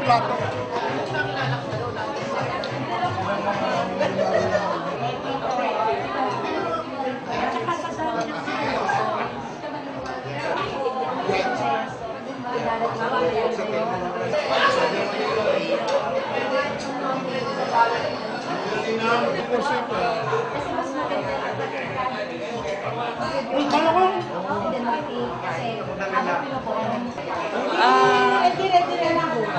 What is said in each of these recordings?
plato.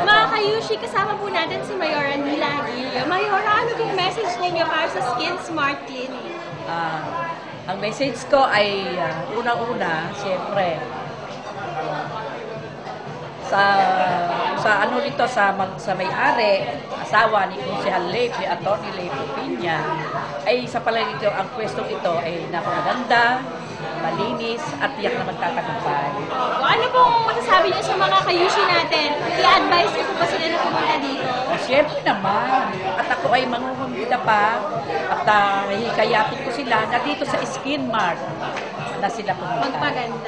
Mga ka-Yushi, kasama po natin si Mayora Nila Aguilio. Mayora, ano pong message ninyo para sa Skin Smart Clinic? Ang message ko ay unang-una, siyempre, sa ano nito sa may-ari, asawa ni Konsehal Lepe, Atty. Lepe Piña, ay sa palagay ko ang pwestong ito ay napakaganda, malinis at tiyak na magtatagumpay. Ano pong masasabi niyo sa mga ka-Yushi natin? I-advise niyo po ba sila na pumunta dito? Siyempre naman, at ako ay mangungumbida pa at hikayatin ko sila na dito sa Skin Mart na sila pumunta.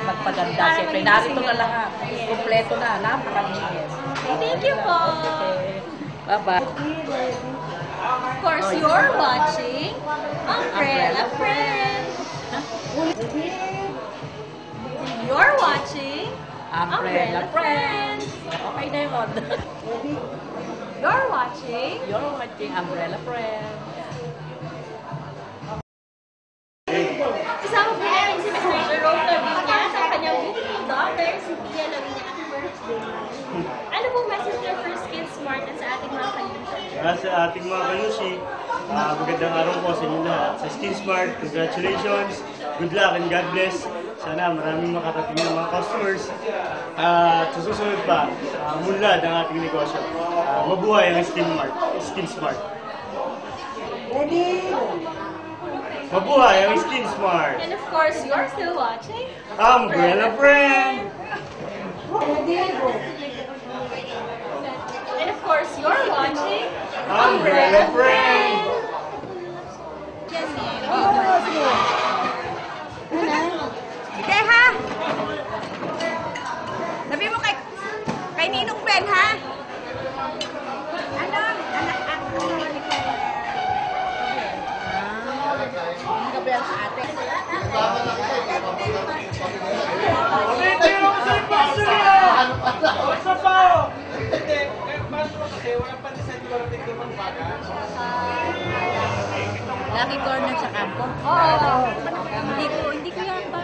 Magpaganda. Siyempre, narito na lahat. Kompleto na. Napakalinis. Thank you po. Okay. Bye-bye. Of course, you're watching Umbrella Friends. You're watching Umbrella Friends. Okay na yun. You're watching Umbrella Friends. Kasama po natin si Mr. Jerome Lavinia sa kanyang beautiful daughter, si Pia Lavinia. Happy birthday. Ano pong message niyo for Skin Smart at sa ating mga ka-Yushi? Sa ating mga ka-Yushi, magandang araw po sa inyo lahat. Sa Skin Smart, congratulations, good luck and God bless. Sana maraming makatating ng mga customers. At sa susunod pa, munlad ang ating negosyo. Mabuhay ang Skin Smart. Ready? Mabuhay ang Skin Smart. And of course, you're still watching Umbrella Friend! And of course, you're watching Umbrella Friend! Sige ha! Sabi mo kay Ninong Ben ha? Ano? Ang gabi ang ate. Lucky corner sa kampo? Oo. Hindi ko yan ba?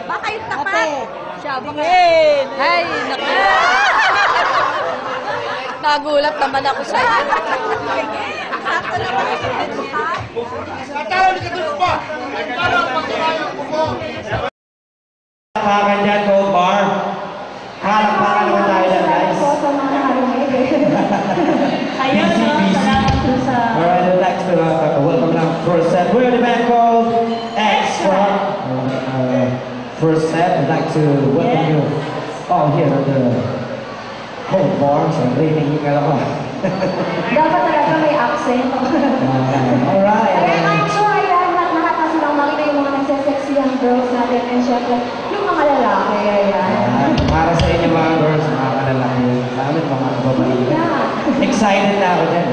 Baka yung tapat. Sabingin! Ay, naku! Nagulat naman ako sa'yo. Sakto naman ako dito ha? Akala ni Kadus pa! Akala pagkakayo ko mo! Pakpakan dyan, Gold Bar. Pakpakan naman tayo dyan, guys. Alright, I'd like to welcome now first set. We're the band called X4. First set, I'd like to welcome you all here at the Gold Bar. So, hinihingal ako. Dapat talaga may accent. Alright. Kaya I'm sure lahat na silang makita yung mga nagsasexy ang girls natin and syempre yung mga lalaki. Para sa inyo mga girls, mga kalalaki, sa amin mga babae. Excited na ako dyan.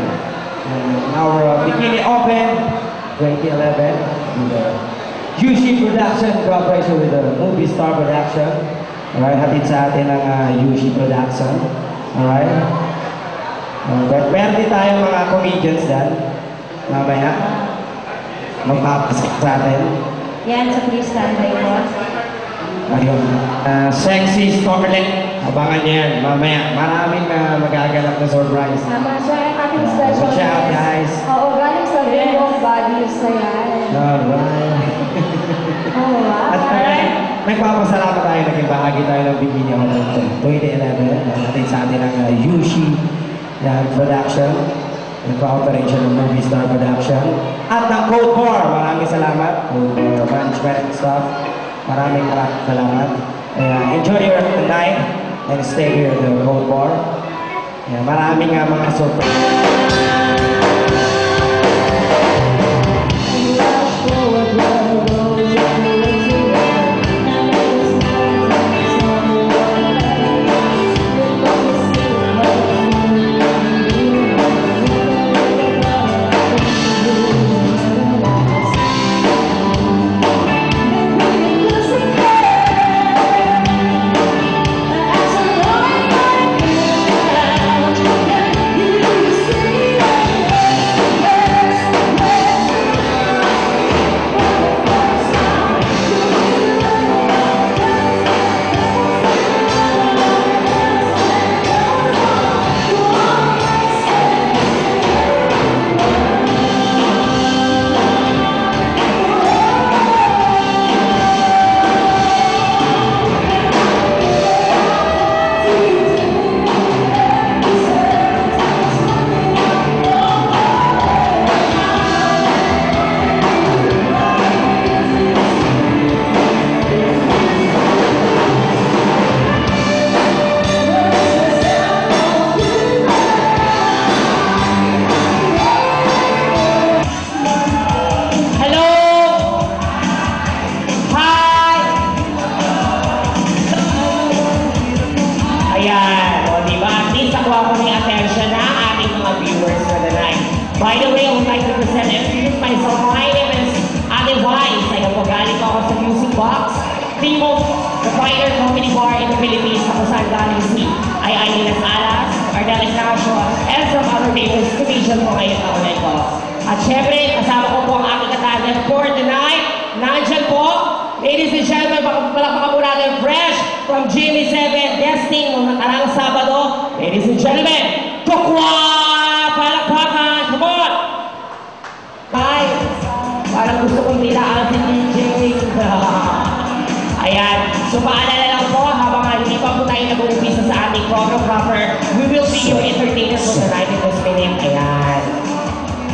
Our Bikini Open 2011 with the Yushi Production, cooperation with the Movie Star Production. Alright, hatid sa atin ang Yushi Production. Alright. Meron din tayong mga comedians dyan. Mamaya, magpapasok sa atin. Yan, sa please standby po. Ayun. Sexy Starlet. Abangan niyo yan. Mamaya, maraming magaganap na surprise. Tama siya ang ating special Watch out, guest. guys. Oo, galing sa Rainbow Bodies na yan. Alright. Oo, At nagpapasalamat tayo, naging bahagi tayo ng Bikini Open 2011. Natin sa atin ang Yushi Production, ng cooperation ng Movie Star Production. At ng Cold Bar, maraming salamat. Cold Bar management and staff. Maraming salamat. Enjoy your night and stay here at the Cold Bar. Maraming mga surprise. bar in the Philippines na kung saan galing si Ay Las Alas, Ardelis Nasio, and some other famous comedians po ngayon taon na ito. At syempre, kasama ko po ang aking katagyan for tonight. Nandyan po, ladies and gentlemen, palakpakan po natin fresh from Jimmy 7 Desting noong nakarang Sabado. Ladies and gentlemen, Tukwa! Palakpakan! Come on! Guys, parang gusto kong nilaan si DJ. Ayan, so paalala lang po, habang hindi pa po tayo nag-umpisa sa ating choreographer, we will be your entertainer for the night in this minute. Ayan.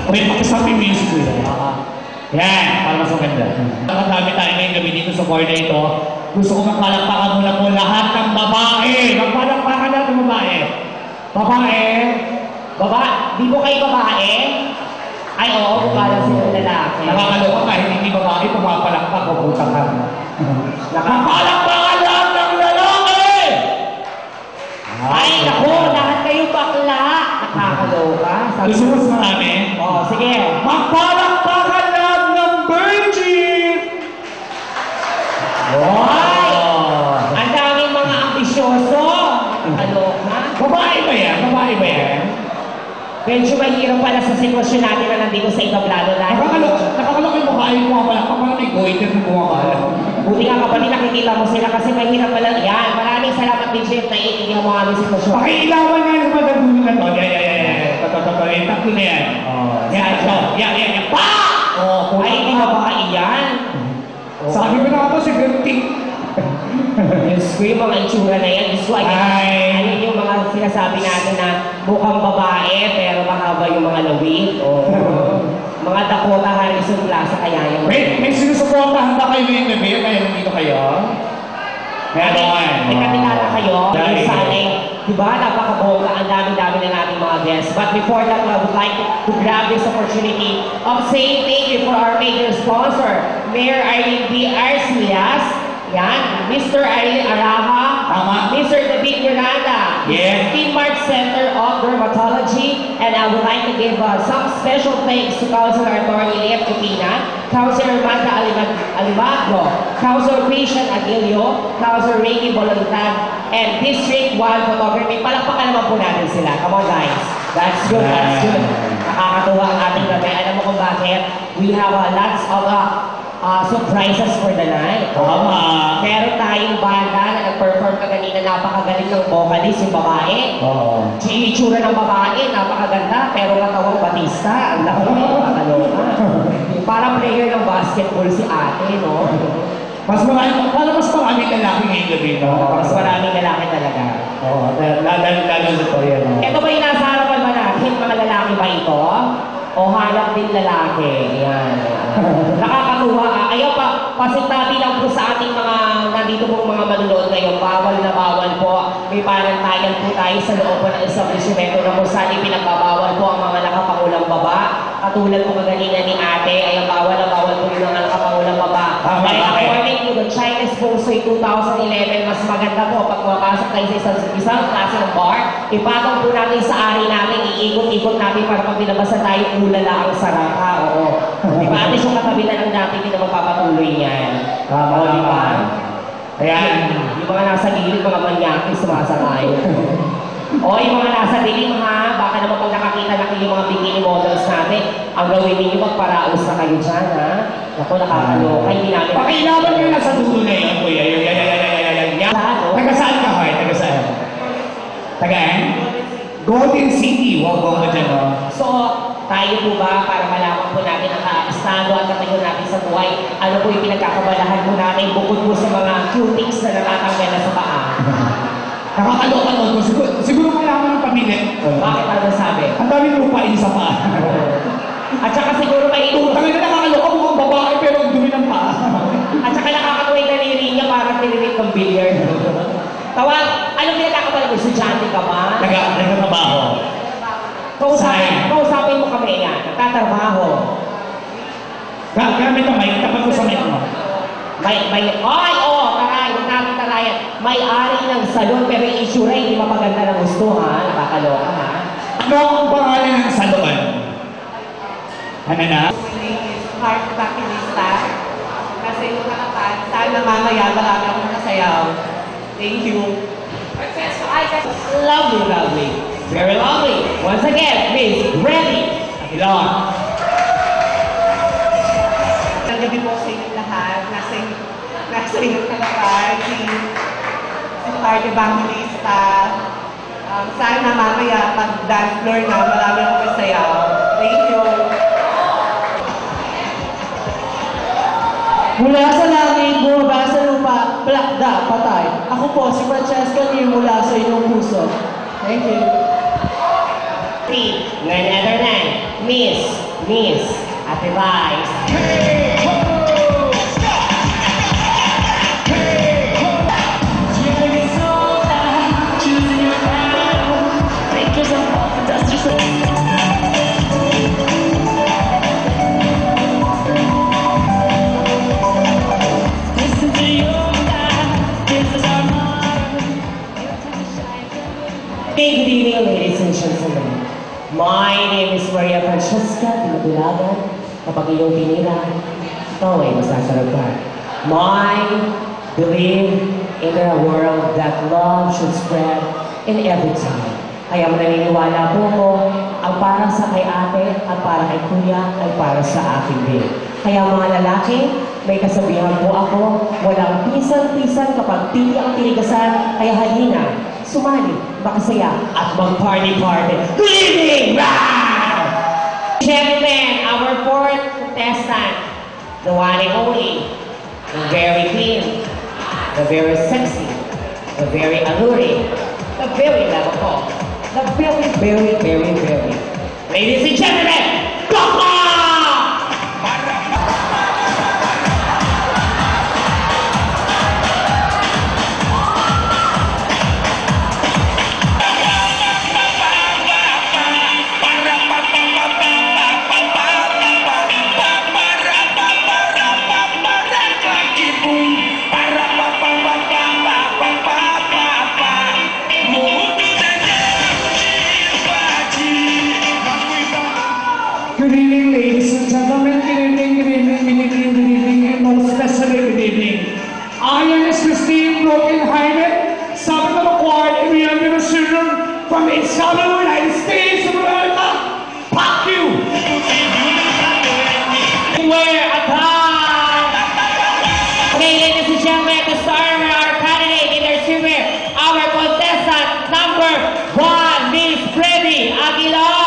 Okay, pakisabi yung music ko yun. Yan, para mas maganda. Nakadami tayo ngayong gabi dito sa bar na ito. Gusto ko magpalakpakan muna po lahat ng babae. Magpalakpakan lahat ng babae. Babae. Di po kayo babae? Ay, oo, bukala sila lalaki. Nakakaloka kahit hindi babae, pumapalakpak o putang ka. Nakapalakpakan lahat ng lalaki! Ay, naku, lahat kayo bakla. Nakakaloka. Gusto mo mas marami? Oo, sige. Magpalakpakan lahat ng virgin! Ay! Ang daming mga ambisyoso. Nakakaloka. Babae ba yan? Babae ba yan? Medyo mahirap pala sa sitwasyon natin na nandito sa itablado natin. Nakakalok yung babae yung pumapalakpak. Parang may goiter na pumapalak. Buti nga kapatid, nakikita mo sila kasi mahirap pala. Yan, maraming salamat din Jeff na iintindihan mo aming sitwasyon. Pakiilawan nga yung madagulo na to. Yan. Tatlo na yan. Yan, ito. Yan. Pa! Ay, hindi babae yan. Sabi ko na ako si Gertie. Diyos ko, yung mga itsura na yan. Diyos ko, ayun yung mga sinasabi natin na mukhang babae, pero mahaba yung mga lawit. Mga Dakota Harrison Plaza kaya yung... May sinusuportahan ba kayo ngayong gabi? Kaya nandito kayo? May kakilala kayo? Yung sanay, diba, napakabongga, ang dami-dami na nating mga guests. But before that, I would like to grab this opportunity of saying thank you for our major sponsor, Mayor Irene B. Arcilas, yan, Mr. Irene Araha, Mr. David Miranda, Team Mart Center of Dermatology, and I would like to give some special thanks to Councilor Attorney Leif Cupina, Councilor Manda Alimagro, Councilor Christian Aguilio, Councilor Ricky Bolantag, and District 1 Photography. Palakpakan naman po natin sila. Come on guys. That's good. Nakakatuwa ang ating gabi. Alam mo kung bakit? We have lots of surprises for the night. Meron tayong banda na nag-perform kaganina, napakagaling ng vocalist, yung babae. Itsura ng babae, napakaganda, pero katawang Batista, ang laki, nakakaloka. Parang player ng basketball si ate, no? Mas maraming lalaki ngayong gabi, no? Mas maraming lalaki talaga. Lalo na to yan, no? Ito ba yung nasa harapan ba natin? Mga lalaki ba ito? O hanap din lalaki? Yan. Nakakatuwa. Ayaw pasintabi lang po sa ating mga nandito pong mga manunood ngayon. Bawal na bawal po. May panantayan po tayo sa loob po ng establishmento na kung saan ipinagbabawal po ang mga nakapangulang baba. Katulad po kaganina ni ate, ay bawal na bawal po yung mga nakapangulang baba. Kaya according to the Chinese Fosui 2011, mas maganda po pag mapasok tayo sa isang klase ng bar, ipatong po natin sa ari natin, iikot-ikot natin para pag binabasan tayo, ulala ang sarap ha, oo. Di ba ate, yung katabi na lang natin, hindi na magpapatuloy niyan. Di ba? Ayan, yung mga nasa gilid, mga manyaki, sumasangay. O, yung mga nasa dilim ha, baka naman pag nakakita na kayo yung mga bikini models natin, ang gawin ninyo, magparaos na kayo dyan ha. Ako, nakakaloka, hindi namin... Pakilaban nyo na sa dulo na yun, kuya. Taga-saan ka, Hoy? Taga-saan? Tagaan? Golden City. Wow, ka dyan, no? So, tayo po ba, para malaman po natin ang estado at katayo natin sa buhay, ano po yung pinagkakabalahan po natin bukod po sa mga cutings na natatanggal na sa paa? Nakakaloka mo. Siguro malaman ng pamilya. Bakit ano sabi? Ang dami lupain sa paa. At saka siguro may Tangin na nakakaloka mukhang babae pero ang dumi ng paa. At saka nakakatuwing naniri niya parang tinirit ng billiard. Tawag, anong pinagkakabalahan mo? Estudyante ka ba? Nagtatrabaho. Kausapin mo kami yan. Nagtatrabaho. Gamit ang mic. Tapat mo sa mic mo. Taray. Huwag natin tarayan. May-ari ng salon pero yung issue rin, hindi mapaganda ng gusto ha. Nakakaloka ha. Ano ang pangalan ng salon? Ano na? Heart Bakilista. Kasi yung nakatan, sana mamaya marami akong nakasayaw. Thank you. Lovely, lovely. Very lovely. Once again, Miss Remy Aguilar. Gabi po sa inyo lahat. Nasa inyo kalakar, si Park Evangelista. Sana mamaya pag dance floor na, marami akong masayaw. Thank you. Mula sa langit, bumaba sa lupa, plakda, patay. Ako po, si Francesca Lee mula sa inyong puso. Thank you. None other than Miss Ate Vice. Good evening, ladies and gentlemen. My name is Maria Francesca Timagulagan. Kapag iyong tinira, ikaw ay masasarap ka. My believe in a world that love should spread in every time. Kaya mananiniwala po ko, ang para sa kay ate at para kay kuya ay para sa akin din. Kaya mga lalaki, may kasabihan po ako, walang pisan-pisan kapag tili ang tinigasan, kaya halina, sumali, makasaya, at mag-party-party. Good evening! Gentlemen, our fourth contestant, the one and only, the very clean, the very sexy, the very alluring, the very lovable, the very, very, very, very. Ladies and gentlemen, Coco! Good evening, ladies and gentlemen. Good evening, good evening, good evening, good evening, and most especially good evening. I am Christine Broken-Hearted, Sabbath of Accord, and we are the children from the Southern United States of America. Fuck you! Where a time! Okay, ladies and gentlemen, to start with our candidate in their super, our contestant number 1, Miss Remy Aguilar.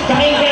Bakit